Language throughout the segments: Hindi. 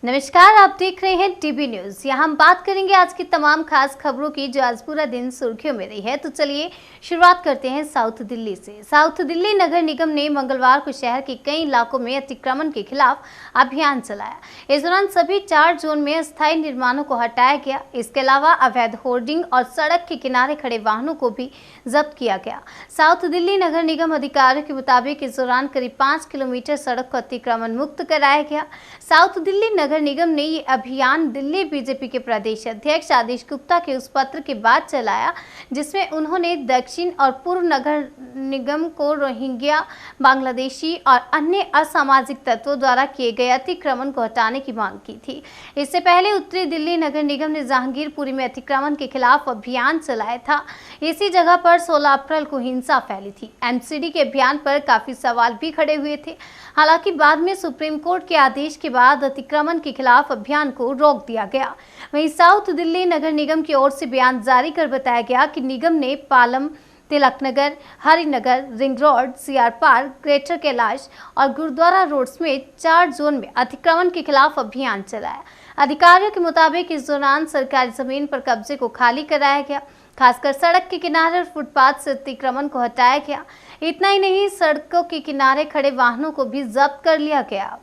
नमस्कार, आप देख रहे हैं टीबी न्यूज। यहाँ हम बात करेंगे आज की तमाम खास खबरों की जो आज पूरा दिन सुर्खियों में रही है। तो चलिए शुरुआत करते हैं साउथ दिल्ली से। साउथ दिल्ली नगर निगम ने मंगलवार को शहर के कई इलाकों में अतिक्रमण के खिलाफ अभियान चलाया। इस दौरान सभी 4 जोन में अस्थायी निर्माणों को हटाया गया। इसके अलावा अवैध होर्डिंग और सड़क के किनारे खड़े वाहनों को भी जब्त किया गया। साउथ दिल्ली नगर निगम अधिकारियों के मुताबिक इस दौरान करीब 5 किलोमीटर सड़क को अतिक्रमण मुक्त कराया गया। साउथ दिल्ली नगर निगम ने ये अभियान दिल्ली बीजेपी के प्रदेश अध्यक्ष आदिश गुप्ता के उस पत्र के बाद चलाया जिसमें उन्होंने दक्षिण और पूर्व नगर निगम को रोहिंग्या, बांग्लादेशी और अन्य असामाजिक तत्वों द्वारा किए गए अतिक्रमण को हटाने की मांग की थी। इससे पहले उत्तरी दिल्ली नगर निगम ने जहांगीरपुरी में अतिक्रमण के खिलाफ अभियान चलाया था। इसी जगह पर 16 अप्रैल को हिंसा फैली थी। एमसीडी के अभियान पर काफी सवाल भी खड़े हुए थे। हालांकि बाद में सुप्रीम कोर्ट के आदेश के बाद अतिक्रमण के खिलाफ अभियान को रोक दिया गया। वहीं साउथ दिल्ली नगर निगम की ओर से बयान जारी कर बताया गया कि निगम ने Palam, Tilak Nagar, Harinagar, Ring Road, CR Park, Greater Kailash और गुरुद्वारा रोड समेत 4 जोन में अतिक्रमण के खिलाफ अभियान चलाया। अधिकारियों के मुताबिक इस दौरान सरकारी जमीन पर कब्जे को खाली कराया गया। खासकर सड़क के किनारे और फुटपाथ से अतिक्रमण को हटाया गया। इतना ही नहीं, सड़कों के किनारे खड़े वाहनों को भी जब्त कर लिया गया।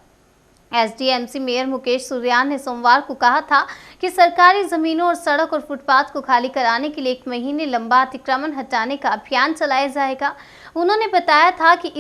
एसडीएमसी मेयर मुकेश सूर्यान ने सोमवार को कहा था कि सरकारी जमीनों और सड़क और फुटपाथ को खाली कराने के लिए 1 महीने लंबा अतिक्रमण हटाने का अभियान चलाया जाएगा। उन्होंने बताया था कि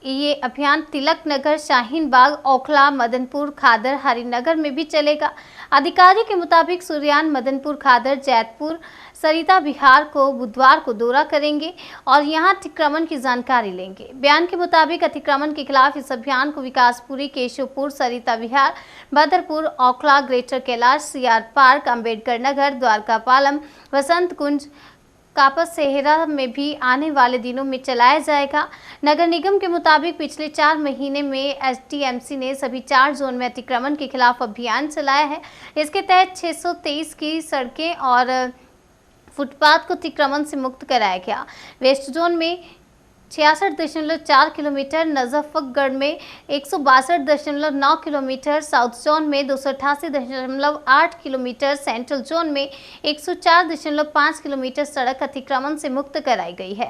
ये अभियान तिलक नगर, शाहीन बाग, ओखला, मदनपुर, खादर, हरिनगर में भी चलेगा। अधिकारियों के मुताबिक सूर्यान मदनपुर, खादर, जैतपुर, सरिता विहार को बुधवार को दौरा करेंगे और यहां अतिक्रमण की जानकारी लेंगे। बयान के मुताबिक अतिक्रमण के खिलाफ इस अभियान को Vikaspuri, Keshavpur, Sarita Vihar, Badarpur, Okhla, Greater Kailash, CR Park, Ambedkar Nagar, Dwarka Palam, Vasant Kunj, Kapashera में भी आने वाले दिनों में चलाया जाएगा। नगर निगम के मुताबिक पिछले 4 महीने में एसडीएमसी ने सभी 4 जोन में अतिक्रमण के खिलाफ अभियान चलाया है। इसके तहत 623 की सड़कें और फुटपाथ को अतिक्रमण से मुक्त कराया गया। वेस्ट जोन में 66.4 किलोमीटर, नजफगढ़ में 162.9 किलोमीटर, साउथ जोन में 288.8 किलोमीटर, सेंट्रल जोन में 104.5 किलोमीटर सड़क अतिक्रमण से मुक्त कराई गई है।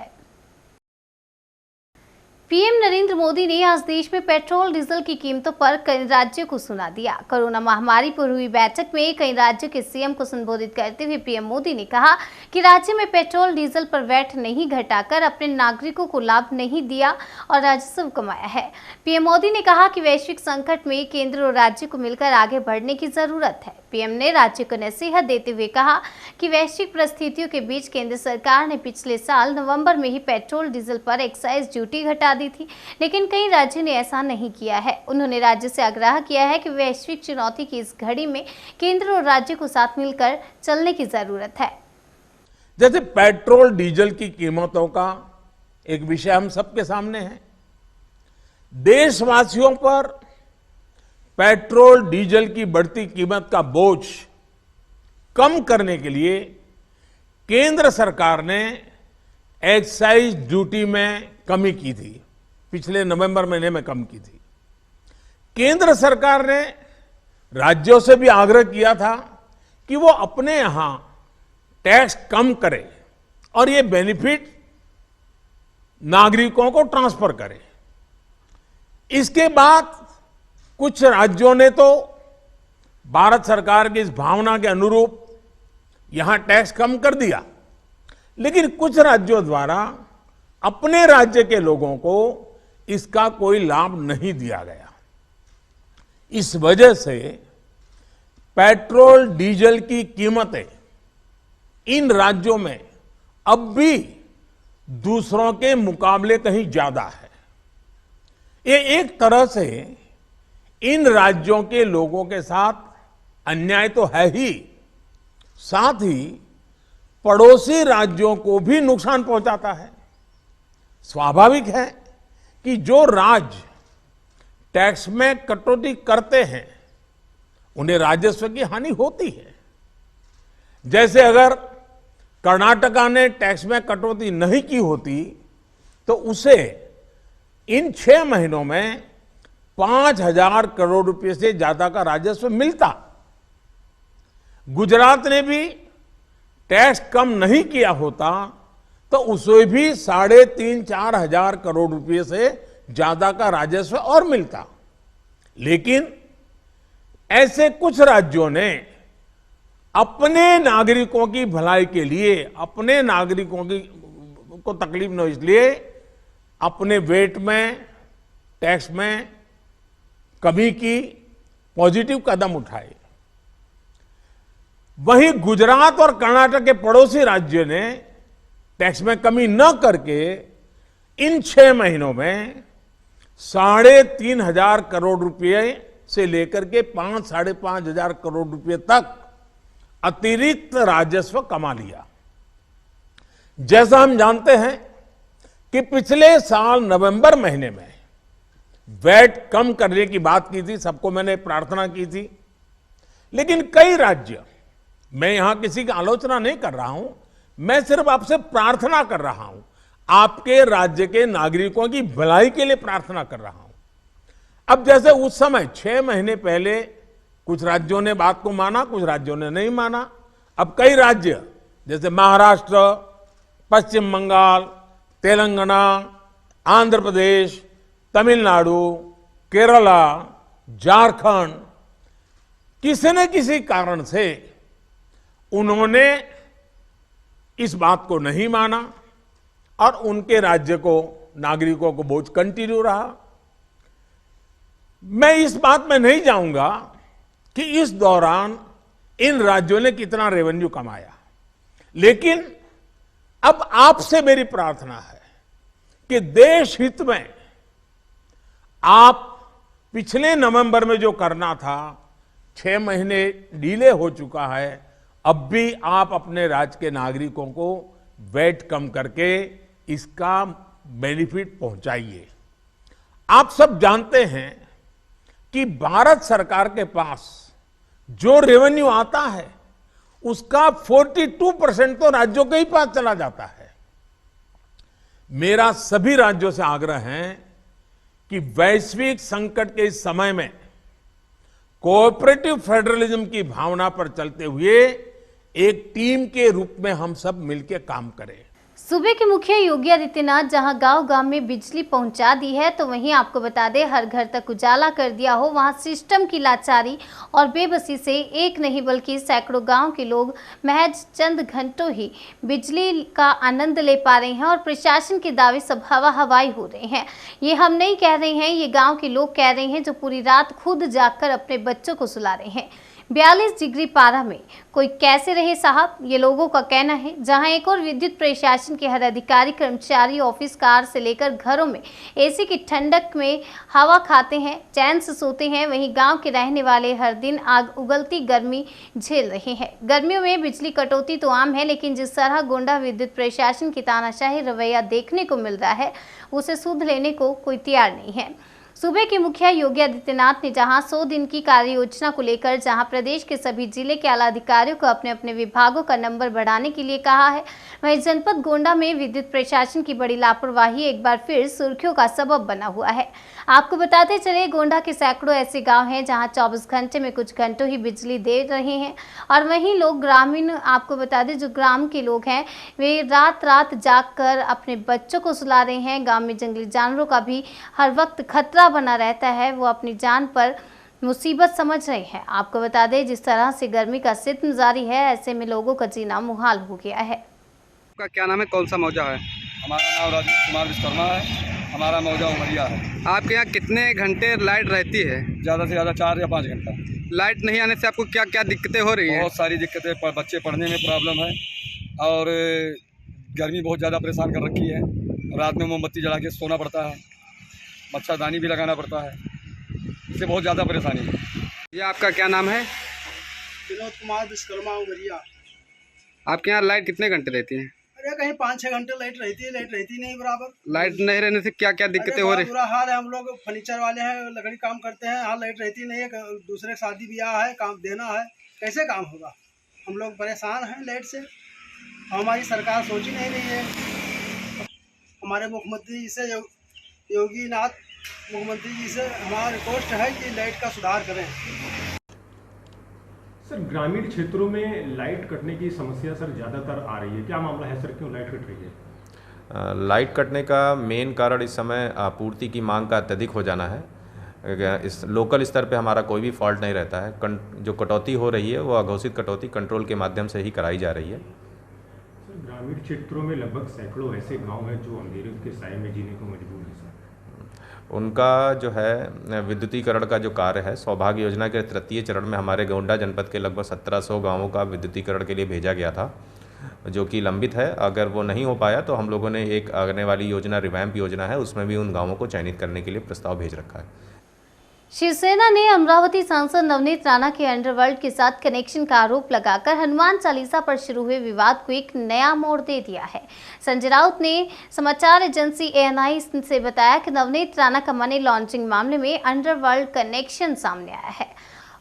पीएम नरेंद्र मोदी ने आज देश में पेट्रोल डीजल की कीमतों पर कई राज्यों को सुना दिया। कोरोना महामारी पर हुई बैठक में कई राज्यों के सीएम को संबोधित करते हुए पीएम मोदी ने कहा कि राज्य में पेट्रोल डीजल पर वैट नहीं घटाकर अपने नागरिकों को लाभ नहीं दिया और राजस्व कमाया है। पीएम मोदी ने कहा कि वैश्विक संकट में केंद्र और राज्य को मिलकर आगे बढ़ने की जरूरत है। पीएम ने राज्य को नसीहत देते हुए कहा कि वैश्विक परिस्थितियों के बीच केंद्र सरकार ने पिछले साल नवंबर में ही पेट्रोल डीजल पर एक्साइज ड्यूटी घटा दी थी, लेकिन कई राज्यों ने ऐसा नहीं किया है। उन्होंने राज्य से आग्रह किया है कि वैश्विक चुनौती की इस घड़ी में केंद्र और राज्य को साथ मिलकर चलने की जरूरत है। जैसे पेट्रोल डीजल की कीमतों का एक विषय हम सबके सामने है। देशवासियों पर पेट्रोल डीजल की बढ़ती कीमत का बोझ कम करने के लिए केंद्र सरकार ने एक्साइज ड्यूटी में कमी की थी। पिछले नवंबर महीने में कम की थी। केंद्र सरकार ने राज्यों से भी आग्रह किया था कि वो अपने यहां टैक्स कम करे और ये बेनिफिट नागरिकों को ट्रांसफर करे। इसके बाद कुछ राज्यों ने तो भारत सरकार की इस भावना के अनुरूप यहां टैक्स कम कर दिया, लेकिन कुछ राज्यों द्वारा अपने राज्य के लोगों को इसका कोई लाभ नहीं दिया गया। इस वजह से पेट्रोल डीजल की कीमतें इन राज्यों में अब भी दूसरों के मुकाबले कहीं ज्यादा है। ये एक तरह से इन राज्यों के लोगों के साथ अन्याय तो है ही, साथ ही पड़ोसी राज्यों को भी नुकसान पहुंचाता है। स्वाभाविक है कि जो राज्य टैक्स में कटौती करते हैं उन्हें राजस्व की हानि होती है। जैसे अगर कर्नाटका ने टैक्स में कटौती नहीं की होती तो उसे इन 6 महीनों में 5,000 करोड़ रुपए से ज्यादा का राजस्व मिलता। गुजरात ने भी टैक्स कम नहीं किया होता तो उसे भी 3,500-4 हजार करोड़ रुपए से ज्यादा का राजस्व और मिलता। लेकिन ऐसे कुछ राज्यों ने अपने नागरिकों की भलाई के लिए, अपने नागरिकों की को तकलीफ न हो इसलिए अपने वेट में, टैक्स में कमी की, पॉजिटिव कदम उठाए। वहीं गुजरात और कर्नाटक के पड़ोसी राज्यों ने टैक्स में कमी न करके इन 6 महीनों में 3,500 करोड़ रुपए से लेकर के 5-5.5 हजार करोड़ रुपए तक अतिरिक्त राजस्व कमा लिया। जैसा हम जानते हैं कि पिछले साल नवंबर महीने में वैट कम करने की बात की थी, सबको मैंने प्रार्थना की थी, लेकिन कई राज्य, मैं यहां किसी की आलोचना नहीं कर रहा हूं, मैं सिर्फ आपसे प्रार्थना कर रहा हूं, आपके राज्य के नागरिकों की भलाई के लिए प्रार्थना कर रहा हूं। अब जैसे उस समय 6 महीने पहले कुछ राज्यों ने बात को माना, कुछ राज्यों ने नहीं माना। अब कई राज्य जैसे महाराष्ट्र, पश्चिम बंगाल, तेलंगाना, आंध्र प्रदेश, तमिलनाडु, केरला, झारखंड, किसी न किसी कारण से उन्होंने इस बात को नहीं माना और उनके राज्य को, नागरिकों को बोझ कंटिन्यू रहा। मैं इस बात में नहीं जाऊंगा कि इस दौरान इन राज्यों ने कितना रेवेन्यू कमाया, लेकिन अब आपसे मेरी प्रार्थना है कि देश हित में आप पिछले नवंबर में जो करना था, 6 महीने डिले हो चुका है, अब भी आप अपने राज्य के नागरिकों को वैट कम करके इसका बेनिफिट पहुंचाइए। आप सब जानते हैं कि भारत सरकार के पास जो रेवेन्यू आता है उसका 42% तो राज्यों के ही पास चला जाता है। मेरा सभी राज्यों से आग्रह है कि वैश्विक संकट के इस समय में कोऑपरेटिव फेडरलिज्म की भावना पर चलते हुए एक टीम के रूप में हम सब मिलकर काम करें। सूबे के मुखिया योगी आदित्यनाथ जहां गांव-गांव में बिजली पहुंचा दी है, तो वहीं आपको बता दें हर घर तक उजाला कर दिया हो, वहां सिस्टम की लाचारी और बेबसी से एक नहीं बल्कि सैकड़ों गांव के लोग महज चंद घंटों ही बिजली का आनंद ले पा रहे हैं और प्रशासन के दावे सब हवा हवाई हो रहे हैं। ये हम नहीं कह रहे हैं, ये गाँव के लोग कह रहे हैं जो पूरी रात खुद जागकर अपने बच्चों को सुला रहे हैं। 42 डिग्री पारा में कोई कैसे रहे साहब, ये लोगों का कहना है। जहां एक और विद्युत प्रशासन के हर अधिकारी कर्मचारी ऑफिस कार से लेकर घरों में एसी की ठंडक में हवा खाते हैं, चैन से सोते हैं, वहीं गांव के रहने वाले हर दिन आग उगलती गर्मी झेल रहे हैं। गर्मियों में बिजली कटौती तो आम है, लेकिन जिस तरह गोंडा विद्युत प्रशासन की तानाशाही रवैया देखने को मिल रहा है, उसे सुध लेने को कोई तैयार नहीं है। सूबे के मुखिया योगी आदित्यनाथ ने जहां 100 दिन की कार्य योजना को लेकर जहां प्रदेश के सभी जिले के आला अधिकारियों को अपने अपने विभागों का नंबर बढ़ाने के लिए कहा है, वहीं जनपद गोंडा में विद्युत प्रशासन की बड़ी लापरवाही एक बार फिर सुर्खियों का सबब बना हुआ है। आपको बताते चले, गोंडा के सैकड़ों ऐसे गांव हैं जहां 24 घंटे में कुछ घंटों ही बिजली दे रहे हैं और वहीं लोग ग्रामीण, आपको बता दें जो ग्राम के लोग हैं वे रात रात जाग कर अपने बच्चों को सुला रहे हैं। गाँव में जंगली जानवरों का भी हर वक्त खतरा बना रहता है, वो अपनी जान पर मुसीबत समझ रहे हैं। आपको बता दें जिस तरह से गर्मी का सितम जारी है, ऐसे में लोगों का जीना मुहाल हो गया है। आपका क्या नाम है, कौन सा मौजा है? हमारा नाम राजेश कुमार विश्वकर्मा है, हमारा मौजा उमरिया है। आपके यहाँ कितने घंटे लाइट रहती है? ज़्यादा से ज़्यादा 4 या 5 घंटा। लाइट नहीं आने से आपको क्या क्या दिक्कतें हो रही हैं? बहुत सारी दिक्कतें, बच्चे पढ़ने में प्रॉब्लम है और गर्मी बहुत ज़्यादा परेशान कर रखी है। रात में मोमबत्ती जला के सोना पड़ता है, मच्छरदानी भी लगाना पड़ता है, इससे बहुत ज़्यादा परेशानी है। ये आपका क्या नाम है? विनोद कुमार विश्वकर्मा उमरिया। आपके यहाँ लाइट कितने घंटे रहती है? अरे कहीं 5-6 घंटे लाइट रहती नहीं बराबर। लाइट नहीं रहने से क्या क्या दिक्कतें हो रही? बुरा हाल है, हम लोग फर्नीचर वाले हैं, लकड़ी काम करते हैं, यहाँ लाइट रहती नहीं है, दूसरे शादी ब्याह है, काम देना है, कैसे काम होगा? हम लोग परेशान हैं लाइट से, हमारी सरकार सोच ही नहीं रही है। हमारे मुख्यमंत्री से योगी नाथ मुख्यमंत्री जी से हमारा रिक्वेस्ट है कि लाइट का सुधार करें। सर, ग्रामीण क्षेत्रों में लाइट कटने की समस्या सर ज़्यादातर आ रही है, क्या मामला है सर, क्यों लाइट कट रही है? लाइट कटने का मेन कारण इस समय आपूर्ति की मांग का अत्यधिक हो जाना है। इस लोकल स्तर पे हमारा कोई भी फॉल्ट नहीं रहता है। जो कटौती हो रही है वो अघोषित कटौती कंट्रोल के माध्यम से ही कराई जा रही है। सर, ग्रामीण क्षेत्रों में लगभग सैकड़ों ऐसे गांव हैं जो अंधेरे के साए में जीने को मजबूर हैं सर। उनका जो है विद्युतीकरण का जो कार्य है, सौभाग्य योजना के तृतीय चरण में हमारे गोंडा जनपद के लगभग 1700 गाँवों का विद्युतीकरण के लिए भेजा गया था, जो कि लंबित है। अगर वो नहीं हो पाया तो हम लोगों ने एक आने वाली योजना, रिवैम्प योजना है, उसमें भी उन गाँवों को चयनित करने के लिए प्रस्ताव भेज रखा है। शिवसेना ने अमरावती सांसद नवनीत राणा के अंडरवर्ल्ड के साथ कनेक्शन का आरोप लगाकर हनुमान चालीसा पर शुरू हुए विवाद को एक नया मोड़ दे दिया है। संजय राउत ने समाचार एजेंसी ANI से बताया कि नवनीत राणा का मनी लॉन्ड्रिंग मामले में अंडरवर्ल्ड कनेक्शन सामने आया है।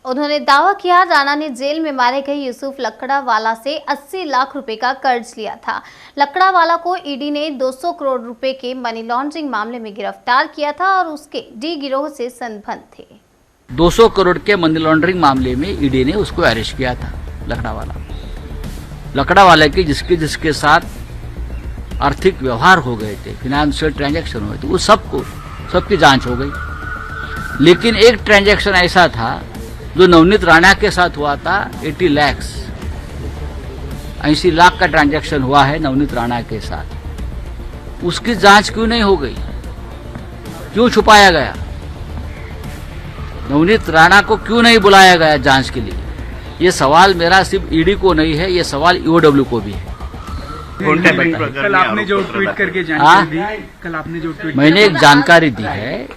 उन्होंने दावा किया राणा ने जेल में मारे गए यूसुफ लकड़ावाला से 80 लाख रुपए का कर्ज लिया था। लकड़ावाला को ईडी ने 200 करोड़ रुपए के मनी लॉन्ड्रिंग मामले में गिरफ्तार किया था और उसके डी गिरोह से संबंध थे। 200 करोड़ के मनी लॉन्ड्रिंग मामले में ईडी ने उसको अरेस्ट किया था। लकड़ावाला के जिसके साथ आर्थिक व्यवहार हो गए थे, फिनेंशियल ट्रांजैक्शन हुए थे, वो सबकी जांच हो गई। लेकिन एक ट्रांजैक्शन ऐसा था जो नवनीत राणा के साथ हुआ था। 80 लाख का ट्रांजैक्शन हुआ है नवनीत राणा के साथ। उसकी जांच क्यों नहीं हो गई? क्यों छुपाया गया? नवनीत राणा को क्यों नहीं बुलाया गया जांच के लिए? ये सवाल मेरा सिर्फ ईडी को नहीं है, ये सवाल EOW को भी है। कल आपने जो ट्वीट करके जानकारी दी, कल आपने जो ट्वीट मैंने एक जानकारी दी है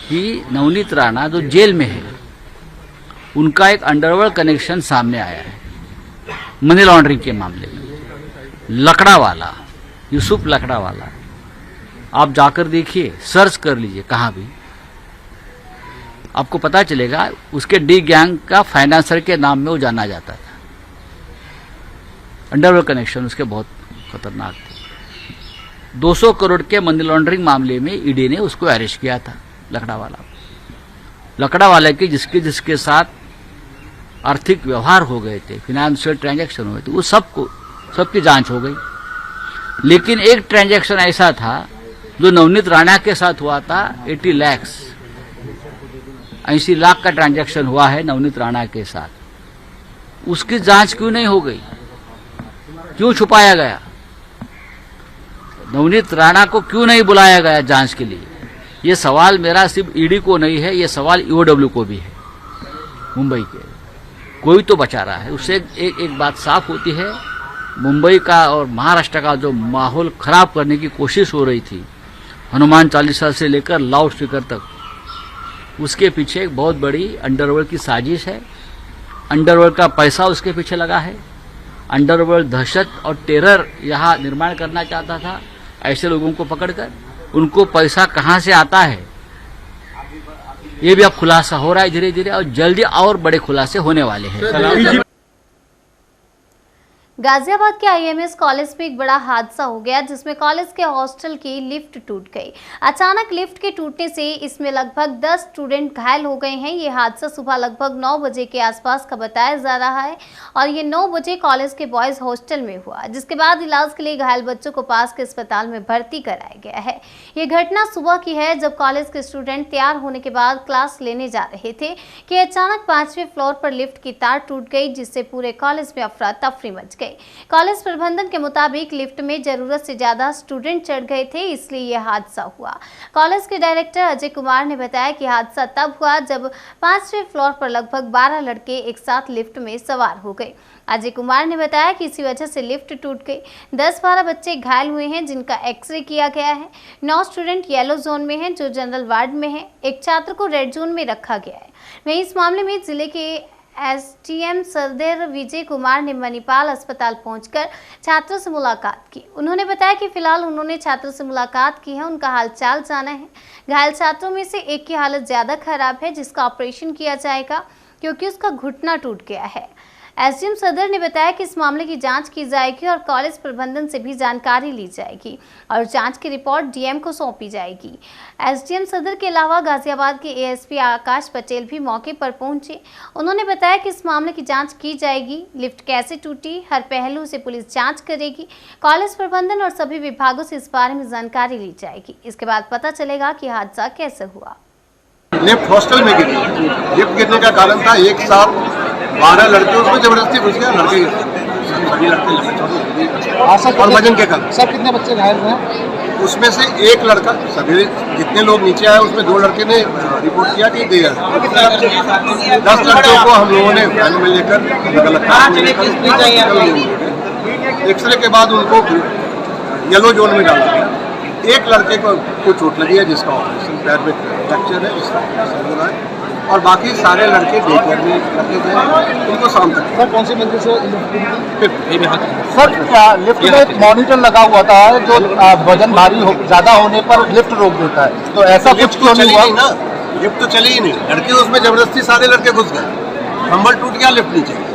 कि नवनीत राणा जो जेल में है, उनका एक अंडरवर्ल्ड कनेक्शन सामने आया है मनी लॉन्ड्रिंग के मामले में। लकड़ावाला, यूसुफ लकड़ावाला, आप जाकर देखिए, सर्च कर लीजिए कहाँ भी, आपको पता चलेगा। उसके डी गैंग का फाइनेंसर के नाम में वो जाना जाता था। अंडरवर्ल्ड कनेक्शन उसके बहुत खतरनाक थे। 200 करोड़ के मनी लॉन्ड्रिंग मामले में ईडी ने उसको अरेस्ट किया था। लकड़ावाला के जिसके साथ आर्थिक व्यवहार हो गए थे, फिनेंशियल ट्रांजैक्शन हुए थे, वो सबकी जांच हो गई। लेकिन एक ट्रांजैक्शन ऐसा था जो नवनीत राणा के साथ हुआ था। 80 लाख का ट्रांजैक्शन हुआ है नवनीत राणा के साथ। उसकी जांच क्यों नहीं हो गई? क्यों छुपाया गया? नवनीत राणा को क्यों नहीं बुलाया गया जांच के लिए? ये सवाल मेरा सिर्फ ईडी को नहीं है, ये सवाल EOW को भी है। मुंबई के कोई तो बचा रहा है। उससे एक बात साफ होती है, मुंबई का और महाराष्ट्र का जो माहौल खराब करने की कोशिश हो रही थी, हनुमान चालीसा से लेकर लाउड स्पीकर तक, उसके पीछे एक बहुत बड़ी अंडरवर्ल्ड की साजिश है। अंडरवर्ल्ड का पैसा उसके पीछे लगा है। अंडरवर्ल्ड दहशत और टेरर यहाँ निर्माण करना चाहता था। ऐसे लोगों को पकड़कर उनको पैसा कहाँ से आता है, ये भी अब खुलासा हो रहा है धीरे धीरे, और जल्दी और बड़े खुलासे होने वाले हैं। गाजियाबाद के IMS कॉलेज में एक बड़ा हादसा हो गया, जिसमें कॉलेज के हॉस्टल की लिफ्ट टूट गई। अचानक लिफ्ट के टूटने से इसमें लगभग 10 स्टूडेंट घायल हो गए हैं। ये हादसा सुबह लगभग 9 बजे के आसपास का बताया जा रहा है और ये 9 बजे कॉलेज के बॉयज हॉस्टल में हुआ, जिसके बाद इलाज के लिए घायल बच्चों को पास के अस्पताल में भर्ती कराया गया है। ये घटना सुबह की है, जब कॉलेज के स्टूडेंट तैयार होने के बाद क्लास लेने जा रहे थे कि अचानक 5वें फ्लोर पर लिफ्ट की तार टूट गई, जिससे पूरे कॉलेज में अफरा तफरी मच गई। कॉलेज प्रबंधन के मुताबिक लिफ्ट में जरूरत से ज्यादा स्टूडेंट चढ़ गए थे, इसलिए यह हादसा हुआ। कॉलेज के डायरेक्टर अजय कुमार ने बताया कि हादसा तब हुआ जब 5वें फ्लोर पर लगभग 12 लड़के एक साथ लिफ्ट में सवार हो गए। अजय कुमार ने बताया कि इसी वजह से लिफ्ट टूट गई। 10-12 बच्चे घायल हुए हैं, जिनका एक्सरे किया गया है। 9 स्टूडेंट येलो जोन में हैं, जो जनरल वार्ड में है। एक छात्र को रेड जोन में रखा गया है। वहीं इस मामले में जिले के STM सरदेर विजय कुमार ने मणिपाल अस्पताल पहुंचकर छात्रों से मुलाकात की। उन्होंने बताया कि फिलहाल उन्होंने छात्रों से मुलाकात की है, उनका हालचाल जाना है। घायल छात्रों में से एक की हालत ज़्यादा खराब है, जिसका ऑपरेशन किया जाएगा क्योंकि उसका घुटना टूट गया है। एसडीएम सदर ने बताया कि इस मामले की जांच की जाएगी और कॉलेज प्रबंधन से भी जानकारी ली जाएगी और जांच की रिपोर्ट डीएम को सौंपी जाएगी। एसडीएम सदर के अलावा गाजियाबाद के एएसपी आकाश पटेल भी मौके पर पहुंचे। उन्होंने बताया कि इस मामले की जांच की जाएगी, लिफ्ट कैसे टूटी, हर पहलू से पुलिस जांच करेगी, कॉलेज प्रबंधन और सभी विभागों से इस बारे में जानकारी ली जाएगी। इसके बाद पता चलेगा कि हादसा कैसे हुआ। लिफ्ट हॉस्टल में गिरी। लिफ्ट गिरने का कारण था एक साथ 12 लड़के उसमें जबरदस्ती घुस गया, लड़के सभी लड़के और वजन के कारण। सर कितने बच्चे घायल हुए? उसमें से एक लड़का, सभी जितने लोग नीचे आए उसमें 2 लड़के ने रिपोर्ट किया कि 10 लड़कों को हम लोगों ने वैन में लेकर एक्सरे के बाद उनको येलो जोन में डाला गया। एक लड़के को चोट लगी है जिसका ऑपरेशन पैर में फ्रैक्चर है, इसका ऑपरेशन हो रहा है और बाकी सारे लड़के डेकेयर में रखे गए, उनको शाम तक। सर कौन सी मंजिल से? सर लिफ्ट में एक मॉनिटर लगा हुआ था जो वजन भारी ज्यादा होने पर लिफ्ट रोक देता है, तो ऐसा लिफ्ट तो चली नहीं ना, लिफ्ट तो चली ही नहीं, लड़के उसमें जबरदस्ती सारे लड़के घुस गए, खंभल टूट गया, लिफ्ट नीचे।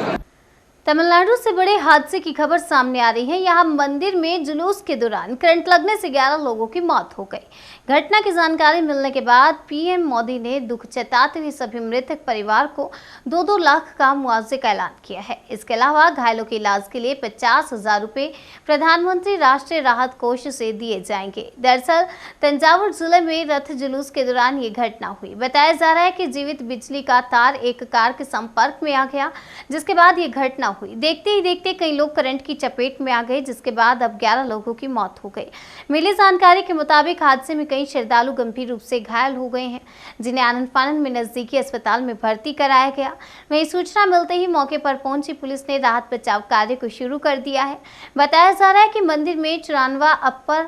तमिलनाडु से बड़े हादसे की खबर सामने आ रही है। यहाँ मंदिर में जुलूस के दौरान करंट लगने से 11 लोगों की मौत हो गई। घटना की जानकारी मिलने के बाद पीएम मोदी ने दुख जताते हुए सभी मृतक परिवार को 2-2 लाख का मुआवजे का ऐलान किया है। इसके अलावा घायलों के इलाज के लिए 50,000 रुपए प्रधानमंत्री राष्ट्रीय राहत कोष से दिए जाएंगे। दरअसल तंजावुर जिले में रथ जुलूस के दौरान ये घटना हुई। बताया जा रहा है कि जीवित बिजली का तार एक कार के संपर्क में आ गया, जिसके बाद ये घटना हुई। देखते ही देखते कई लोग करंट की चपेट में आ गए, जिसके बाद अब 11 लोगों की मौत हो गई। मिली जानकारी के मुताबिक हादसे में कई श्रद्धालु गंभीर रूप से घायल हो गए हैं, जिन्हें आनंद फानन में नजदीकी अस्पताल में भर्ती कराया गया। वहीं सूचना मिलते ही मौके पर पहुंची पुलिस ने राहत बचाव कार्य को शुरू कर दिया है। बताया जा रहा है कि मंदिर में 94वां अपर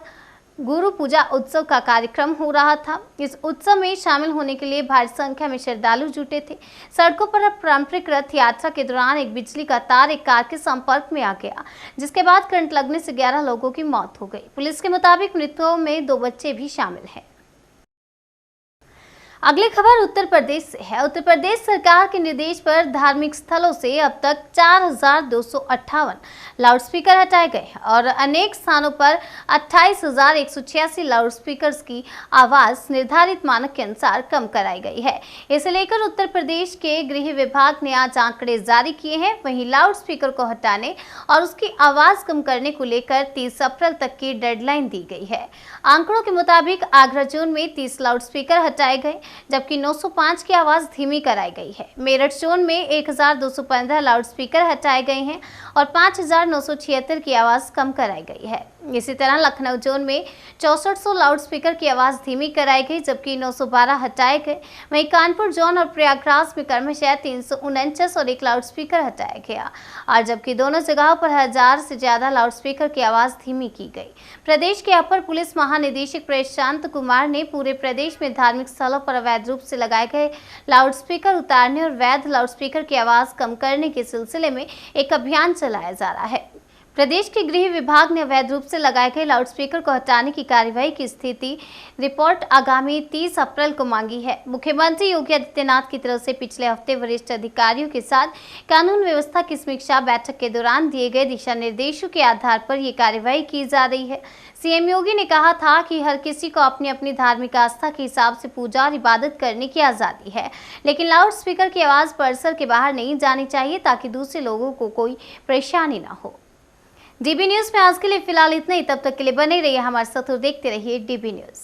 गुरु पूजा उत्सव का कार्यक्रम हो रहा था। इस उत्सव में शामिल होने के लिए भारी संख्या में श्रद्धालु जुटे थे। सड़कों पर पारंपरिक रथ यात्रा के दौरान एक बिजली का तार एक कार के संपर्क में आ गया, जिसके बाद करंट लगने से 11 लोगों की मौत हो गई। पुलिस के मुताबिक मृतकों में 2 बच्चे भी शामिल हैं। अगली खबर उत्तर प्रदेश से है। उत्तर प्रदेश सरकार के निर्देश पर धार्मिक स्थलों से अब तक 4,258 लाउडस्पीकर हटाए गए और अनेक स्थानों पर 28,186 लाउडस्पीकर्स की आवाज निर्धारित मानक के अनुसार कम कराई गई है। इसे लेकर उत्तर प्रदेश के गृह विभाग ने आज आंकड़े जारी किए हैं। वहीं लाउडस्पीकर को हटाने और उसकी आवाज कम करने को लेकर 30 अप्रैल तक की डेडलाइन दी गई है। आंकड़ों के मुताबिक आगरा जोन में 30 लाउडस्पीकर हटाए गए, जबकि 905 की आवाज धीमी कराई गई है। मेरठ जोन में 1,215 लाउडस्पीकर हटाए गए हैं और 5,976 की आवाज कम कराई गई है। इसी तरह लखनऊ जोन में 6400 लाउडस्पीकर की आवाज धीमी कराई गई, जबकि 912 हटाए गए। वहीं कानपुर जोन और प्रयागराज में क्रमशः 349 और 1 लाउडस्पीकर हटाया गया, और जबकि दोनों जगहों पर 1000 से ज्यादा लाउडस्पीकर की आवाज धीमी की गई। प्रदेश के अपर पुलिस महानिदेशक प्रशांत कुमार ने पूरे प्रदेश में धार्मिक स्थलों पर अवैध रूप से लगाए गए लाउडस्पीकर उतारने और वैध लाउडस्पीकर की आवाज कम करने के सिलसिले में एक अभियान चलाया जा रहा है। प्रदेश के गृह विभाग ने अवैध रूप से लगाए गए लाउडस्पीकर को हटाने की कार्यवाही की स्थिति रिपोर्ट आगामी 30 अप्रैल को मांगी है। मुख्यमंत्री योगी आदित्यनाथ की तरफ से पिछले हफ्ते वरिष्ठ अधिकारियों के साथ कानून व्यवस्था की समीक्षा बैठक के दौरान दिए गए दिशा निर्देशों के आधार पर ये कार्यवाही की जा रही है। सीएम योगी ने कहा था कि हर किसी को अपनी अपनी धार्मिक आस्था के हिसाब से पूजा और इबादत करने की आज़ादी है, लेकिन लाउडस्पीकर की आवाज़ परिसर के बाहर नहीं जानी चाहिए ताकि दूसरे लोगों को कोई परेशानी ना हो। डीबी न्यूज में आज के लिए फिलहाल इतना ही। तब तक के लिए बने रहिए हमारे साथ और देखते रहिए डीबी न्यूज।